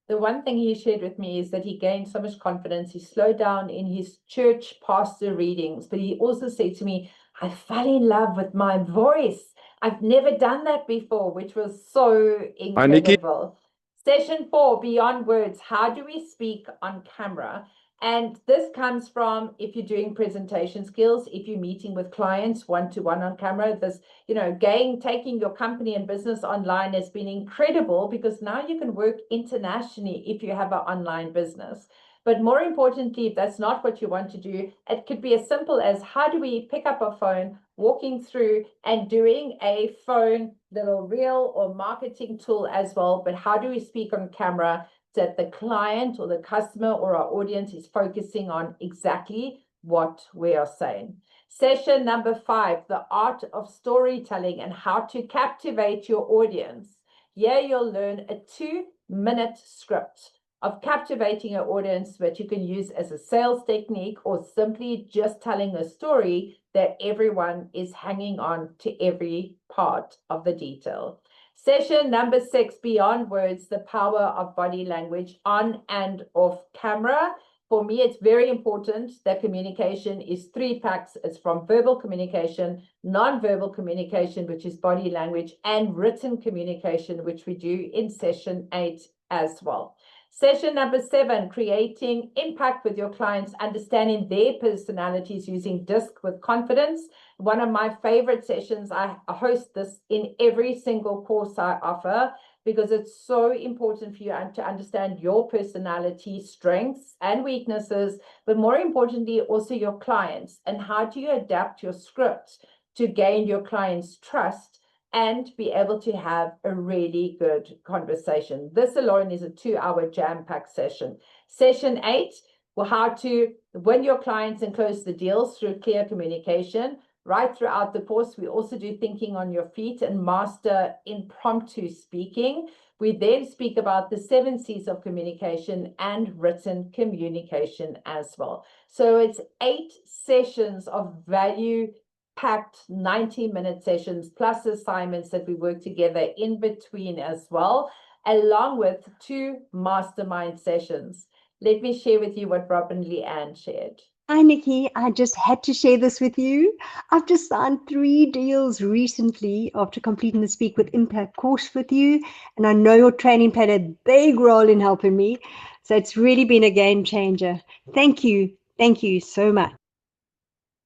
A: The one thing he shared with me is that he gained so much confidence. He slowed down in his church pastor readings, but he also said to me, I fell in love with my voice. I've never done that before, which was so incredible. Session 4, Beyond Words. How do we speak on camera? And this comes from, if you're doing presentation skills, if you're meeting with clients one-to-one on camera, this, taking your company and business online has been incredible, because now you can work internationally if you have an online business. But more importantly, if that's not what you want to do, it could be as simple as, how do we pick up a phone, walking through and doing a phone little reel or marketing tool as well. But how do we speak on camera that the client or the customer or our audience is focusing on exactly what we are saying? Session number 5, the art of storytelling and how to captivate your audience. Here you'll learn a 2-minute script of captivating your audience that you can use as a sales technique, or simply just telling a story that everyone is hanging on to every part of the detail. Session number 6, Beyond Words, the power of body language on and off camera. For me, it's very important that communication is 3 packs. It's from verbal communication, non-verbal communication, which is body language, and written communication, which we do in session 8 as well. Session number 7, creating impact with your clients, understanding their personalities using DISC with confidence. One of my favorite sessions. I host this in every single course I offer, because it's so important for you to understand your personality, strengths and weaknesses, but more importantly, also your clients, and how do you adapt your script to gain your clients' trust and be able to have a really good conversation. This alone is a 2-hour jam-packed session. Session 8, well, how to win your clients and close the deals through clear communication. Right throughout the course, we also do thinking on your feet and master impromptu speaking. We then speak about the 7 C's of communication and written communication as well. So it's 8 sessions of value packed 90-minute sessions, plus assignments that we work together in between as well, along with 2 mastermind sessions. Let me share with you what Rob and Leanne shared.
F: Hi, Nikki. I just had to share this with you. I've just signed 3 deals recently after completing the Speak with Impact course with you. And I know your training played a big role in helping me. So it's really been a game changer. Thank you. Thank you so much.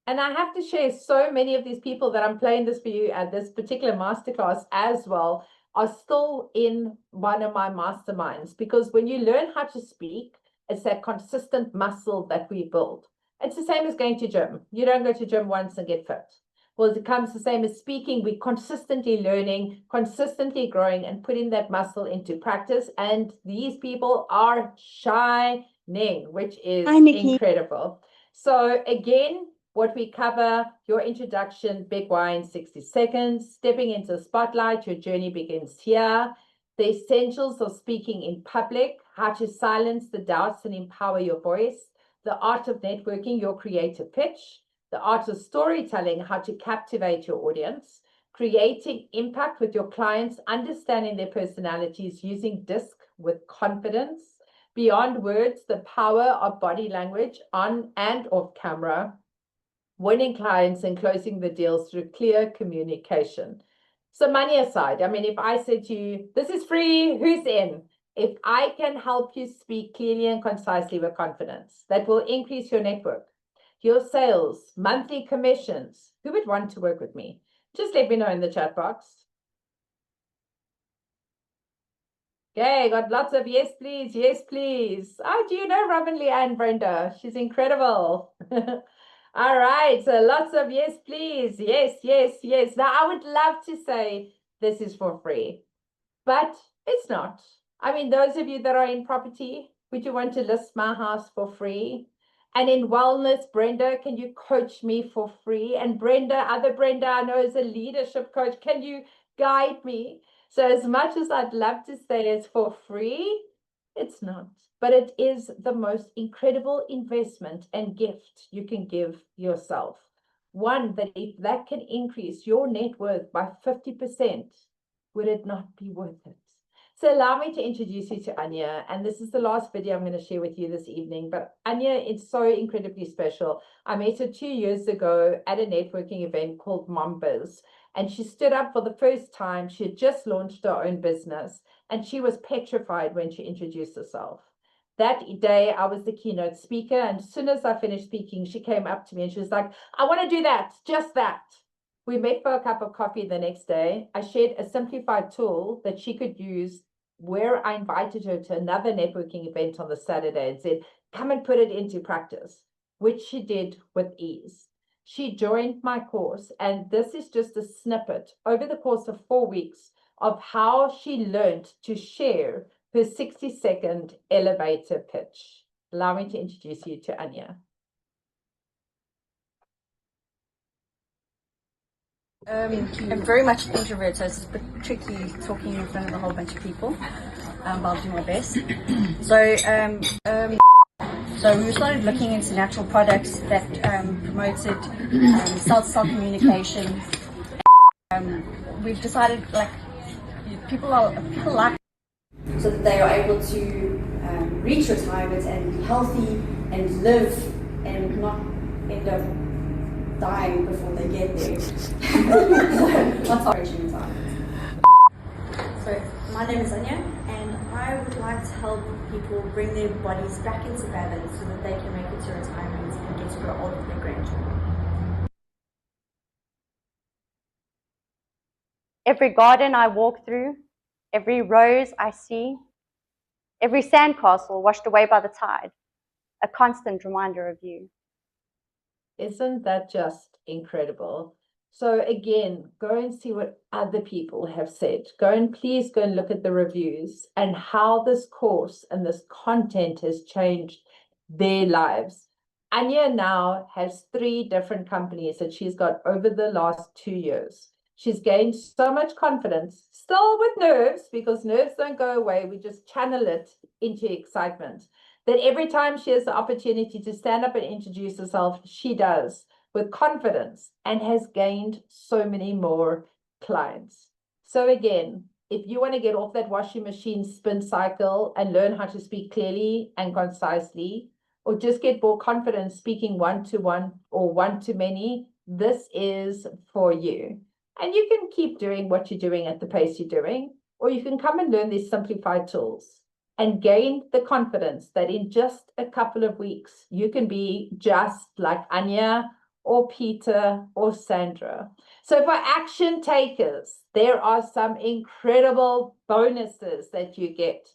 A: And I have to share, so many of these people that I'm playing this for you at this particular masterclass as well are still in one of my masterminds, because when you learn how to speak, it's that consistent muscle that we build. It's the same as going to gym. You don't go to gym once and get fit. Well, it comes the same as speaking. We're consistently learning, consistently growing, and putting that muscle into practice. And these people are shining, which is incredible. So again, what we cover, your introduction, big why in 60 seconds, stepping into the spotlight, your journey begins here. The essentials of speaking in public, how to silence the doubts and empower your voice. The art of networking, your creative pitch. The art of storytelling, how to captivate your audience. Creating impact with your clients, understanding their personalities, using DISC with confidence. Beyond words, the power of body language on and off camera, winning clients and closing the deals through clear communication. So money aside, I mean, if I said to you, this is free, who's in? If I can help you speak clearly and concisely with confidence, that will increase your network, your sales, monthly commissions. Who would want to work with me? Just let me know in the chat box. Okay, got lots of yes, please, yes, please. Oh, do you know Robin, Leanne, Brenda? She's incredible. All right, so lots of yes, please, yes, yes, yes. Now, I would love to say this is for free, but it's not. I mean, those of you that are in property, would you want to list my house for free? And in wellness, Brenda, can you coach me for free? And Brenda, other Brenda, I know is a leadership coach. Can you guide me? So as much as I'd love to say it's for free, it's not. But it is the most incredible investment and gift you can give yourself. One that if that can increase your net worth by 50%, would it not be worth it? So allow me to introduce you to Anya, and this is the last video I'm going to share with you this evening, but Anya is so incredibly special. I met her 2 years ago at a networking event called Mombiz, and she stood up for the first time. She had just launched her own business, and she was petrified when she introduced herself. That day, I was the keynote speaker, and as soon as I finished speaking, she came up to me and she was like, I want to do that, just that. We met for a cup of coffee the next day. I shared a simplified tool that she could use where I invited her to another networking event on the Saturday and said, come and put it into practice, which she did with ease. She joined my course, and this is just a snippet over the course of 4 weeks of how she learned to share her 60-second elevator pitch. Allow me to introduce you to Anya.
G: I'm very much an introvert, so it's a bit tricky talking in front of a whole bunch of people, but I'll do my best. So we started looking into natural products that promoted cell-to-cell communication. We've decided people like so that they are able to reach retirement and be healthy and live and not end up dying before they get there. That's our retirement. So my name is Anya, and I would like to help people bring their bodies back into balance so that they can make it to retirement and get to grow old with their grandchildren.
H: Every garden I walk through, every rose I see, every sandcastle washed away by the tide, a constant reminder of you.
A: Isn't that just incredible? So again, go and see what other people have said. Please go and look at the reviews and how this course and this content has changed their lives. Anya now has 3 different companies that she's got over the last 2 years. She's gained so much confidence, still with nerves, because nerves don't go away. We just channel it into excitement. That every time she has the opportunity to stand up and introduce herself, she does with confidence and has gained so many more clients. So again, if you want to get off that washing machine spin cycle and learn how to speak clearly and concisely, or just get more confidence speaking one-to-one or one-to-many, this is for you. And you can keep doing what you're doing at the pace you're doing, or you can come and learn these simplified tools and gain the confidence that in just a couple of weeks, you can be just like Anya or Peter or Sandra. So for action takers, there are some incredible bonuses that you get.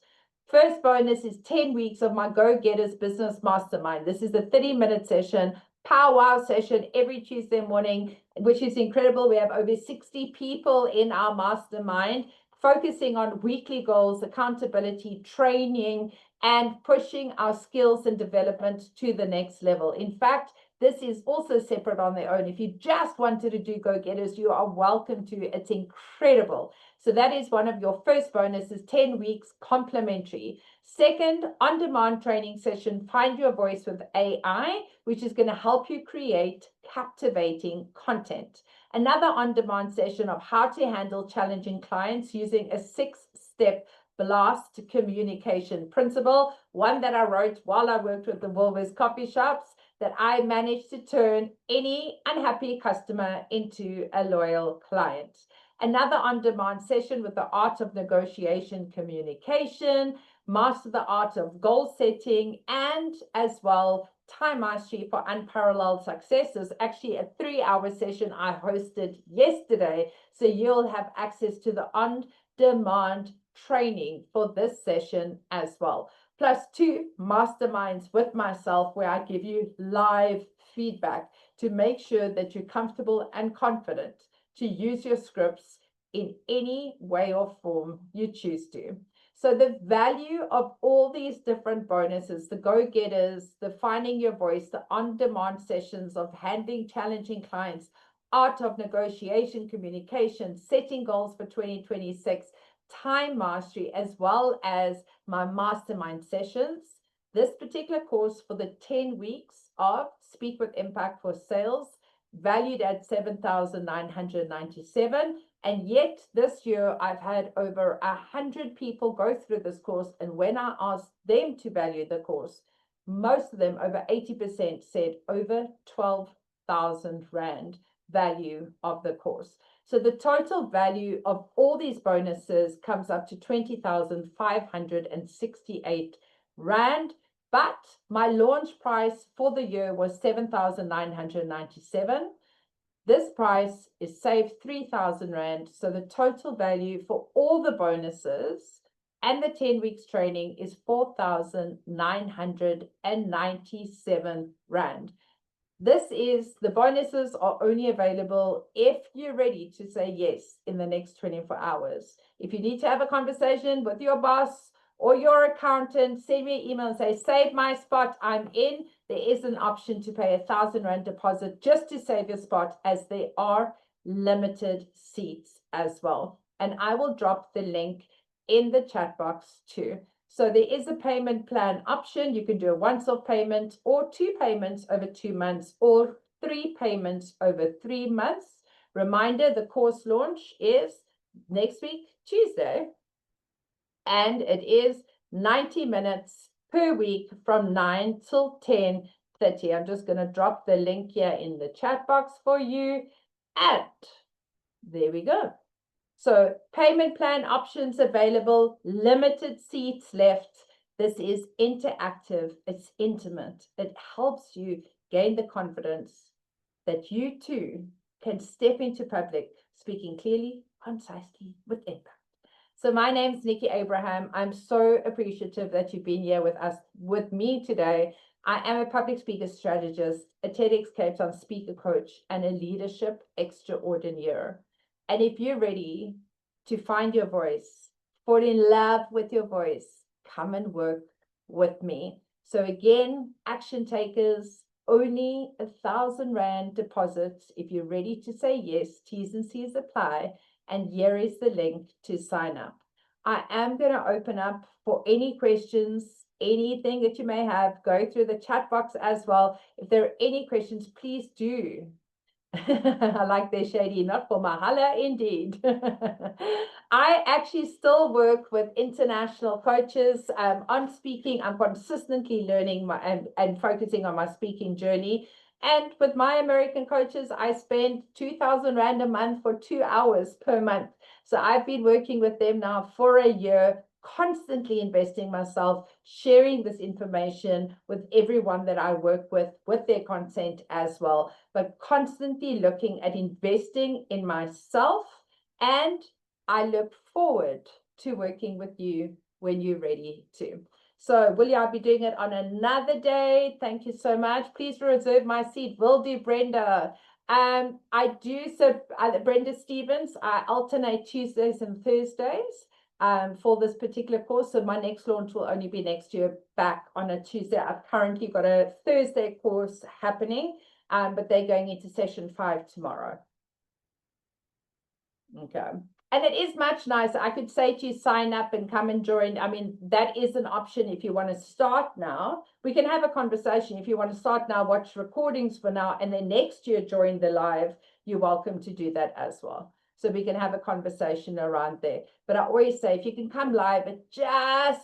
A: First bonus is 10 weeks of my Go-Getters Business Mastermind. This is a 30-minute session, powwow session every Tuesday morning, which is incredible. We have over 60 people in our mastermind, focusing on weekly goals, accountability, training, and pushing our skills and development to the next level. In fact, this is also separate on their own. If you just wanted to do Go-Getters, you are welcome to. It's incredible. So that is one of your first bonuses, 10 weeks complimentary. Second, on-demand training session, Find Your Voice with AI, which is going to help you create captivating content. Another on-demand session of how to handle challenging clients using a 6-step Blast Communication Principle, one that I wrote while I worked with the Woolworths coffee shops, that I managed to turn any unhappy customer into a loyal client. Another on-demand session with the art of negotiation communication, master the art of goal setting, and as well, time mastery for unparalleled success. Is actually a 3-hour session I hosted yesterday. So you'll have access to the on-demand training for this session as well. Plus 2 masterminds with myself where I give you live feedback to make sure that you're comfortable and confident to use your scripts in any way or form you choose to. So the value of all these different bonuses, the go-getters, the finding your voice, the on-demand sessions of handling challenging clients, art of negotiation, communication, setting goals for 2026, time mastery, as well as my mastermind sessions. This particular course for the 10 weeks of Speak with Impact for Sales, valued at $7,997. And yet this year I've had over 100 people go through this course. And when I asked them to value the course, most of them, over 80%, said over 12,000 Rand value of the course. So the total value of all these bonuses comes up to 20,568 Rand. But my launch price for the year was 7,997. This price is saved 3,000 Rand. So the total value for all the bonuses and the 10 weeks training is 4,997 Rand. The bonuses are only available if you're ready to say yes in the next 24 hours. If you need to have a conversation with your boss or your accountant, send me an email and say, save my spot, I'm in. There is an option to pay 1,000 Rand deposit just to save your spot, as there are limited seats as well. And I will drop the link in the chat box too. So there is a payment plan option. You can do a once-off payment or 2 payments over 2 months or 3 payments over 3 months. Reminder, the course launch is next week, Tuesday. And it is 90 minutes per week from 9 till 10:30. I'm just going to drop the link here in the chat box for you. And there we go. So payment plan options available, limited seats left. This is interactive. It's intimate. It helps you gain the confidence that you too can step into public speaking clearly, concisely, with impact. So my name is Nikki Abraham. I'm so appreciative that you've been here with me today. I am a public speaker strategist, a TEDx Cape Town speaker coach, and a leadership extraordinaire. And if you're ready to find your voice, fall in love with your voice, come and work with me. So again, action takers, only 1,000 Rand deposit if you're ready to say yes. T's and C's apply. And here is the link to sign up. I am going to open up for any questions, anything that you may have. Go through the chat box as well. If there are any questions, please do. I like their shady, not for Mahala, indeed. I actually still work with international coaches on speaking. I'm consistently learning and focusing on my speaking journey. And with my American coaches, I spend 2,000 Rand a month for 2 hours per month. So I've been working with them now for a year, constantly investing myself, sharing this information with everyone that I work with their consent as well, but constantly looking at investing in myself. And I look forward to working with you when you're ready to. So, Willie, I'll be doing it on another day. Thank you so much. Please reserve my seat. Will do, Brenda. Brenda Stevens, I alternate Tuesdays and Thursdays for this particular course. So my next launch will only be next year back on a Tuesday. I've currently got a Thursday course happening, but they're going into session 5 tomorrow. Okay. And it is much nicer. I could say to you, sign up and come and join. I mean, that is an option if you want to start now. We can have a conversation. If you want to start now, watch recordings for now, and then next year join the live, you're welcome to do that as well. so we can have a conversation around there. But I always say, if you can come live, it just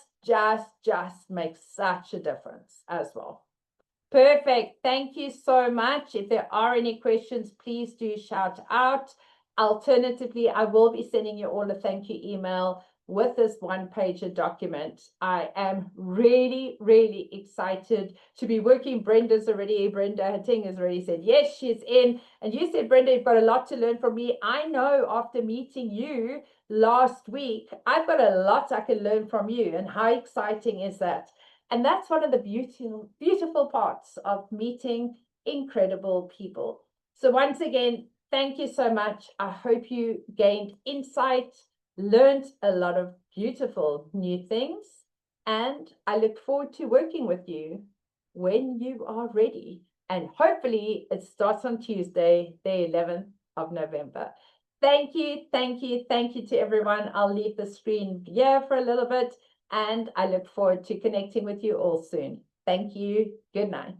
A: makes such a difference as well. Perfect. Thank you so much. If there are any questions, please do shout out. Alternatively, I will be sending you all a thank you email with this one-pager document. I am really, really excited to be working. Brenda Hatting has already said, yes, she's in. And you said, Brenda, you've got a lot to learn from me. I know after meeting you last week, I've got a lot I can learn from you. And how exciting is that? And that's one of the beautiful parts of meeting incredible people. So once again, thank you so much. I hope you gained insight, learned a lot of beautiful new things, and I look forward to working with you when you are ready. And hopefully it starts on Tuesday, the 11th of November. Thank you to everyone. I'll leave the screen here for a little bit, and I look forward to connecting with you all soon. Thank you. Good night.